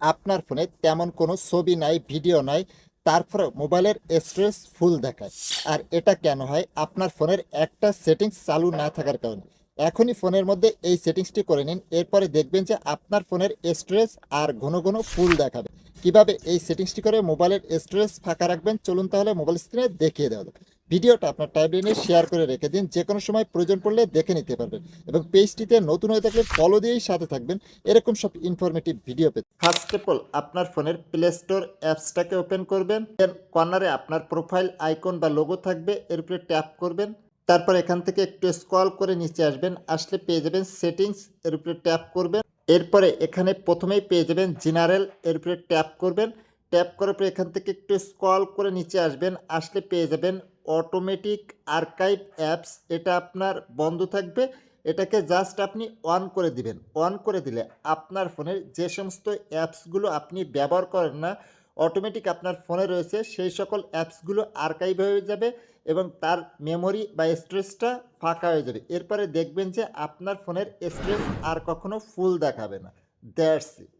আপনার ফোনে তেমন কোনো ছবি নাই, ভিডিও নাই, তারপরে মোবাইলের স্টোরেজ ফুল দেখায়। আর এটা কেন হয়? আপনার ফোনের একটা সেটিংস চালু না থাকার কারণে। এখনই ফোনের মধ্যে এই সেটিংসটি করে নিন, এরপরে দেখবেন যে আপনার ফোনের স্টোরেজ আর ঘন ঘন ফুল দেখাবে। কিভাবে এই সেটিংসটি করে মোবাইলের স্টোরেজ ফাঁকা রাখবেন, চলুন তাহলে মোবাইল স্ক্রিনে দেখিয়ে দেওয়া যাক। ভিডিওটা আপনার টাইমলাইনে শেয়ার করে রেখে দিন, যে কোনো সময় প্রয়োজন পড়লে দেখে নিতে পারবেন। এবং পেজটিতে নতুন হয়ে থাকলে ফলো দিয়েই সাথে থাকবেন এরকম সব ইনফরমেটিভ ভিডিও পেতে। ফার্স্ট অফ অল আপনার ফোনের প্লে স্টোর অ্যাপসটাকে ওপেন করবেন। দেন কর্নারে আপনার প্রোফাইল আইকন বা লোগো থাকবে, এর উপরে ট্যাপ করবেন। তারপর এখান থেকে একটু স্ক্রল করে নিচে আসবেন, আসলে পেয়ে যাবেন সেটিংস, এর উপরে ট্যাপ করবেন। এরপরে এখানে প্রথমেই পেয়ে যাবেন জেনারেল, এর উপরে ট্যাপ করবেন। ট্যাপ করার পরে এখান থেকে একটু স্ক্রল করে নিচে আসবেন, আসলে পেয়ে যাবেন অটোমেটিক আর্কাইভ অ্যাপস। এটা আপনার বন্ধ থাকবে, এটাকে জাস্ট আপনি অন করে দিবেন। অন করে দিলে আপনার ফোনের যে সমস্ত অ্যাপসগুলো আপনি ব্যবহার করেন না, অটোমেটিক আপনার ফোনে রয়েছে সেই সকল অ্যাপসগুলো আর্কাইভ হয়ে যাবে এবং তার মেমোরি বা স্টোরেজটা ফাঁকা হয়ে যাবে। এরপরে দেখবেন যে আপনার ফোনের স্টোরেজ আর কখনো ফুল দেখাবে না। That's it.